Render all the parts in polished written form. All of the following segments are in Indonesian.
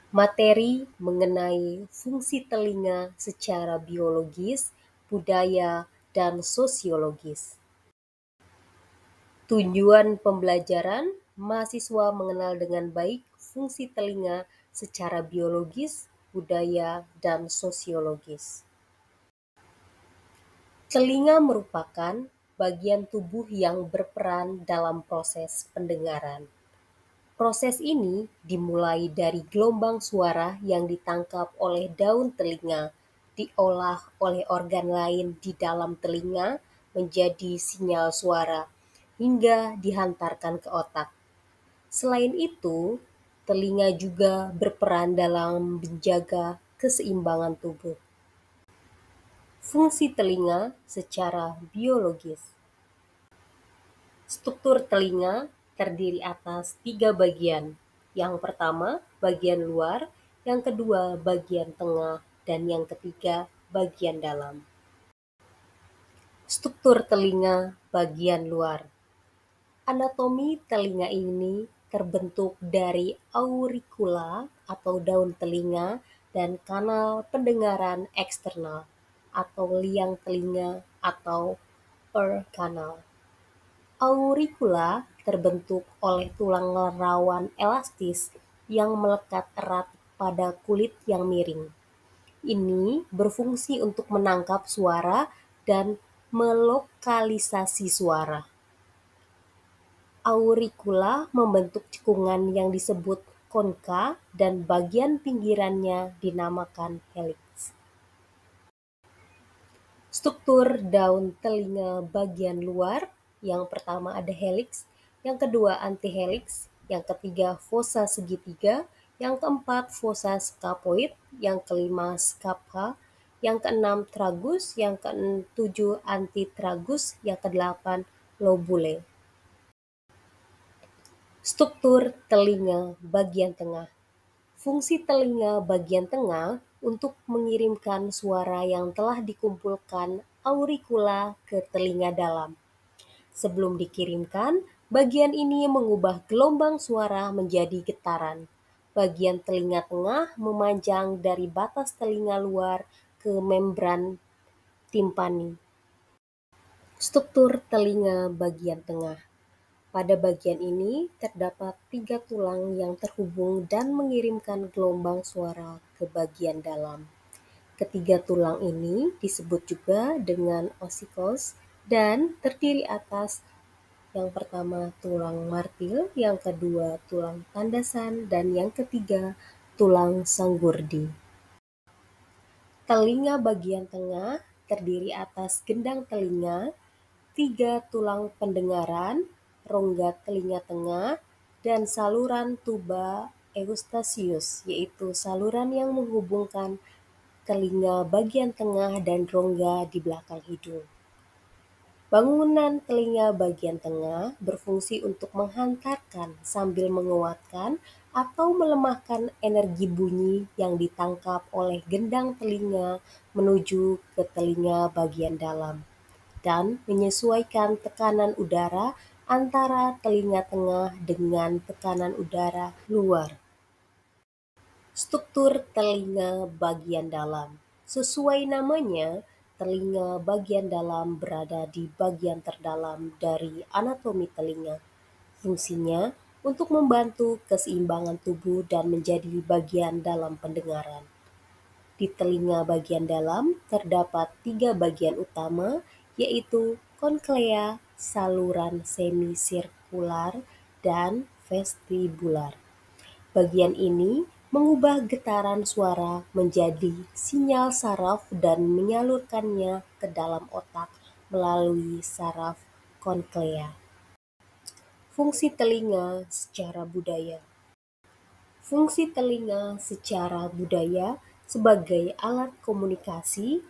Materi mengenai fungsi telinga secara biologis, budaya, dan sosiologis. Tujuan pembelajaran, mahasiswa mengenal dengan baik fungsi telinga secara biologis, budaya, dan sosiologis. Telinga merupakan bagian tubuh yang berperan dalam proses pendengaran. Proses ini dimulai dari gelombang suara yang ditangkap oleh daun telinga, diolah oleh organ lain di dalam telinga menjadi sinyal suara, hingga dihantarkan ke otak. Selain itu, telinga juga berperan dalam menjaga keseimbangan tubuh. Fungsi telinga secara biologis. Struktur telinga terdiri atas 3 bagian. Yang pertama, bagian luar, yang kedua, bagian tengah, dan yang ketiga, bagian dalam. Struktur telinga bagian luar. Anatomi telinga ini terbentuk dari auricula atau daun telinga dan kanal pendengaran eksternal atau liang telinga atau ear canal. Auricula terbentuk oleh tulang rawan elastis yang melekat erat pada kulit yang miring. Ini berfungsi untuk menangkap suara dan melokalisasi suara. Auricula membentuk cekungan yang disebut konka dan bagian pinggirannya dinamakan heliks. Struktur daun telinga bagian luar, yang pertama ada heliks, yang kedua antiheliks, yang ketiga fosa segitiga, yang keempat fosa scapoid, yang kelima scapha, yang keenam tragus, yang ketujuh antitragus, yang kedelapan lobule. Struktur telinga bagian tengah. Fungsi telinga bagian tengah untuk mengirimkan suara yang telah dikumpulkan auricula ke telinga dalam. Sebelum dikirimkan, bagian ini mengubah gelombang suara menjadi getaran. Bagian telinga tengah memanjang dari batas telinga luar ke membran timpani. Struktur telinga bagian tengah. Pada bagian ini terdapat 3 tulang yang terhubung dan mengirimkan gelombang suara ke bagian dalam. Ketiga tulang ini disebut juga dengan ossicles dan terdiri atas yang pertama tulang martil, yang kedua tulang tandasan, dan yang ketiga tulang sanggurdi. Telinga bagian tengah terdiri atas gendang telinga, 3 tulang pendengaran, rongga telinga tengah, dan saluran tuba Eustachius, yaitu saluran yang menghubungkan telinga bagian tengah dan rongga di belakang hidung. Bangunan telinga bagian tengah berfungsi untuk menghantarkan sambil menguatkan atau melemahkan energi bunyi yang ditangkap oleh gendang telinga menuju ke telinga bagian dalam dan menyesuaikan tekanan udara antara telinga tengah dengan tekanan udara luar. Struktur telinga bagian dalam. Sesuai namanya, telinga bagian dalam berada di bagian terdalam dari anatomi telinga. Fungsinya untuk membantu keseimbangan tubuh dan menjadi bagian dalam pendengaran. Di telinga bagian dalam terdapat 3 bagian utama, yaitu konklea, saluran semisirkular, dan vestibular. Bagian ini mengubah getaran suara menjadi sinyal saraf dan menyalurkannya ke dalam otak melalui saraf konklea. Fungsi telinga secara budaya. Fungsi telinga secara budaya sebagai alat komunikasi,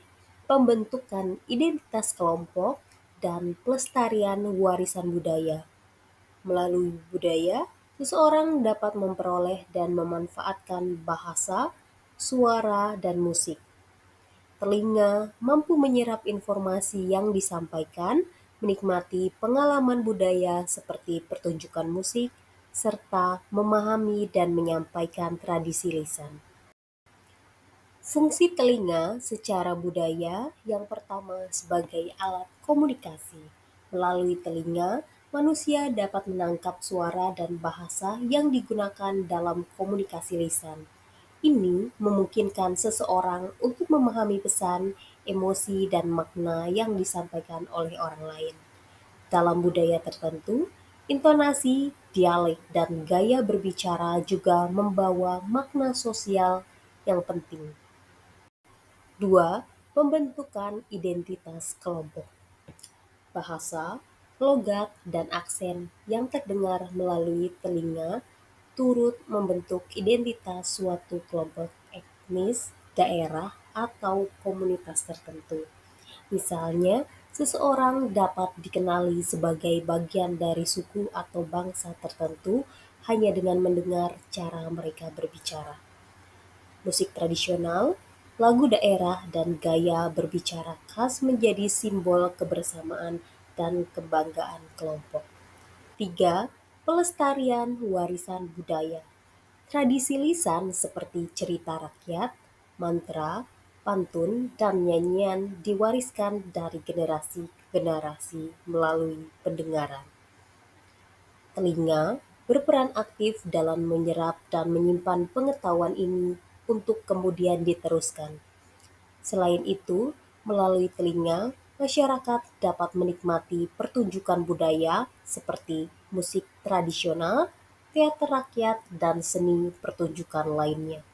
pembentukan identitas kelompok, dan pelestarian warisan budaya. Melalui budaya, seseorang dapat memperoleh dan memanfaatkan bahasa, suara, dan musik. Telinga mampu menyerap informasi yang disampaikan, menikmati pengalaman budaya seperti pertunjukan musik, serta memahami dan menyampaikan tradisi lisan. Fungsi telinga secara budaya yang pertama sebagai alat komunikasi. Melalui telinga, manusia dapat menangkap suara dan bahasa yang digunakan dalam komunikasi lisan. Ini memungkinkan seseorang untuk memahami pesan, emosi, dan makna yang disampaikan oleh orang lain. Dalam budaya tertentu, intonasi, dialek, dan gaya berbicara juga membawa makna sosial yang penting. 2. Pembentukan identitas kelompok. Bahasa, logat, dan aksen yang terdengar melalui telinga turut membentuk identitas suatu kelompok etnis, daerah, atau komunitas tertentu. Misalnya, seseorang dapat dikenali sebagai bagian dari suku atau bangsa tertentu hanya dengan mendengar cara mereka berbicara. Musik tradisional, lagu daerah, dan gaya berbicara khas menjadi simbol kebersamaan dan kebanggaan kelompok. 3. Pelestarian warisan budaya. Tradisi lisan seperti cerita rakyat, mantra, pantun, dan nyanyian diwariskan dari generasi ke generasi melalui pendengaran. Telinga berperan aktif dalam menyerap dan menyimpan pengetahuan ini untuk kemudian diteruskan. Selain itu, melalui telinga, masyarakat dapat menikmati pertunjukan budaya seperti musik tradisional, teater rakyat, dan seni pertunjukan lainnya.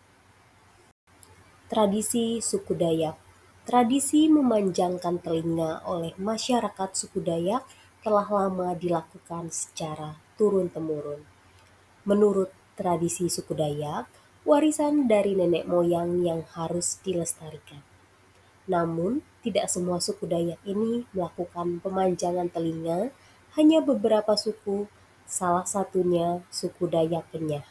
Tradisi suku Dayak. Tradisi memanjangkan telinga oleh masyarakat suku Dayak telah lama dilakukan secara turun-temurun. Menurut tradisi suku Dayak, warisan dari nenek moyang yang harus dilestarikan. Namun, tidak semua suku Dayak ini melakukan pemanjangan telinga, hanya beberapa suku, salah satunya suku Dayak Kenyah.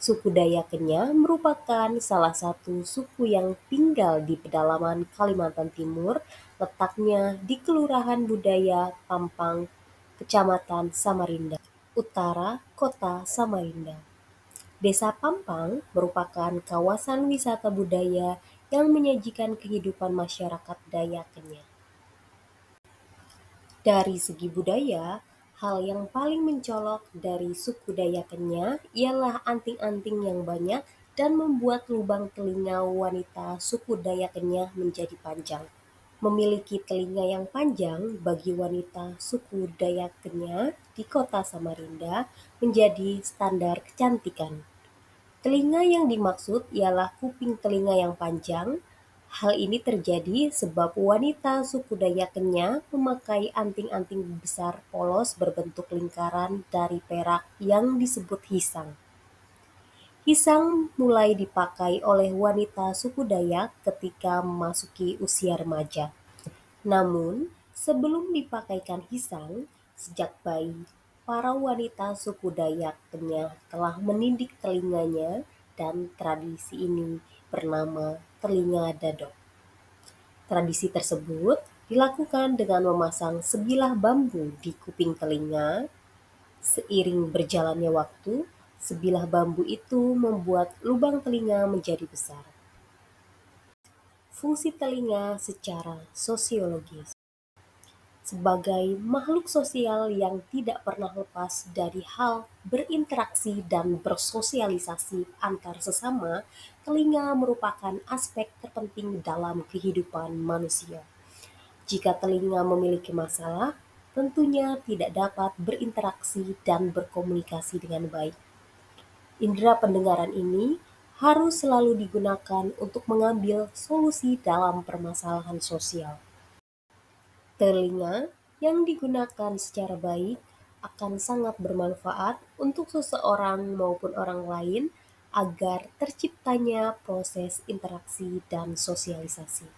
Suku Dayak Kenyah merupakan salah satu suku yang tinggal di pedalaman Kalimantan Timur, letaknya di Kelurahan Budaya Pampang, Kecamatan Samarinda, utara Kota Samarinda. Desa Pampang merupakan kawasan wisata budaya yang menyajikan kehidupan masyarakat Dayak Kenyah. Dari segi budaya, hal yang paling mencolok dari suku Dayak Kenyah ialah anting-anting yang banyak dan membuat lubang telinga wanita suku Dayak Kenyah menjadi panjang. Memiliki telinga yang panjang bagi wanita suku Dayak Kenyah di kota Samarinda menjadi standar kecantikan. Telinga yang dimaksud ialah kuping telinga yang panjang. Hal ini terjadi sebab wanita suku Dayak Kenyah memakai anting-anting besar polos berbentuk lingkaran dari perak yang disebut hisang. Hisang mulai dipakai oleh wanita suku Dayak ketika memasuki usia remaja. Namun, sebelum dipakaikan hisang, sejak bayi, para wanita suku Dayak Kenyah telah menindik telinganya dan tradisi ini bernama telinga dadok. Tradisi tersebut dilakukan dengan memasang sebilah bambu di kuping telinga. Seiring berjalannya waktu, sebilah bambu itu membuat lubang telinga menjadi besar. Fungsi telinga secara sosiologis. Sebagai makhluk sosial yang tidak pernah lepas dari hal berinteraksi dan bersosialisasi antar sesama, telinga merupakan aspek terpenting dalam kehidupan manusia. Jika telinga memiliki masalah, tentunya tidak dapat berinteraksi dan berkomunikasi dengan baik. Indera pendengaran ini harus selalu digunakan untuk mengambil solusi dalam permasalahan sosial. Telinga yang digunakan secara baik akan sangat bermanfaat untuk seseorang maupun orang lain agar terciptanya proses interaksi dan sosialisasi.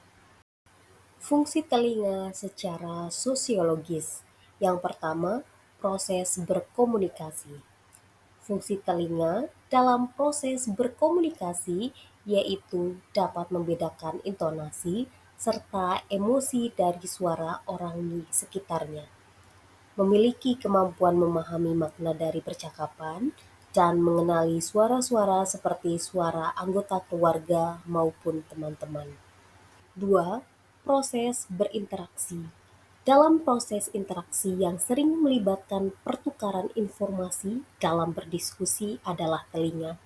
Fungsi telinga secara sosiologis. Yang pertama, proses berkomunikasi. Fungsi telinga dalam proses berkomunikasi yaitu dapat membedakan intonasi serta emosi dari suara orang di sekitarnya. memiliki kemampuan memahami makna dari percakapan, dan mengenali suara-suara seperti suara anggota keluarga maupun teman-teman. 2. Proses berinteraksi. Dalam proses interaksi yang sering melibatkan pertukaran informasi dalam berdiskusi adalah telinga.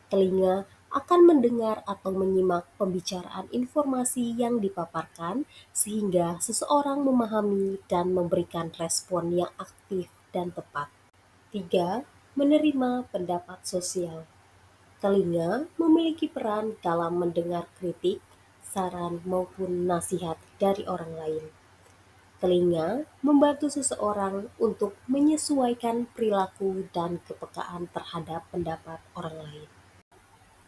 Telinga akan mendengar atau menyimak pembicaraan informasi yang dipaparkan sehingga seseorang memahami dan memberikan respon yang aktif dan tepat. 3. Menerima pendapat sosial. Telinga memiliki peran dalam mendengar kritik, saran maupun nasihat dari orang lain. Telinga membantu seseorang untuk menyesuaikan perilaku dan kepekaan terhadap pendapat orang lain.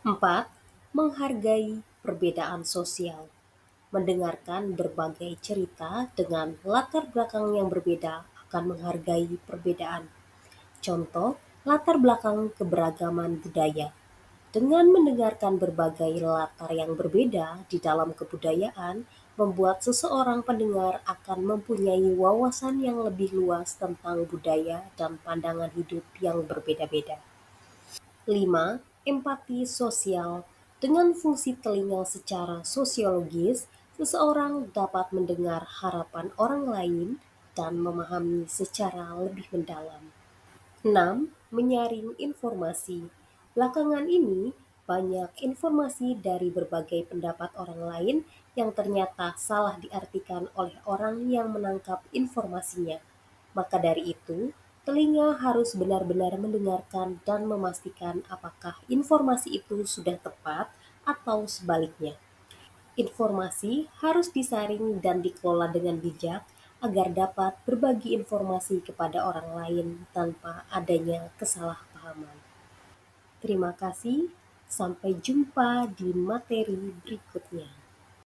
4. Menghargai perbedaan sosial. Mendengarkan berbagai cerita dengan latar belakang yang berbeda akan menghargai perbedaan. Contoh, latar belakang keberagaman budaya. Dengan mendengarkan berbagai latar yang berbeda di dalam kebudayaan, membuat seseorang pendengar akan mempunyai wawasan yang lebih luas tentang budaya dan pandangan hidup yang berbeda-beda. 5. Empati sosial. Dengan fungsi telinga secara sosiologis, seseorang dapat mendengar harapan orang lain dan memahami secara lebih mendalam. 6. Menyaring informasi. Belakangan ini, banyak informasi dari berbagai pendapat orang lain yang ternyata salah diartikan oleh orang yang menangkap informasinya. Maka dari itu, telinga harus benar-benar mendengarkan dan memastikan apakah informasi itu sudah tepat atau sebaliknya. Informasi harus disaring dan dikelola dengan bijak agar dapat berbagi informasi kepada orang lain tanpa adanya kesalahpahaman. Terima kasih, sampai jumpa di materi berikutnya.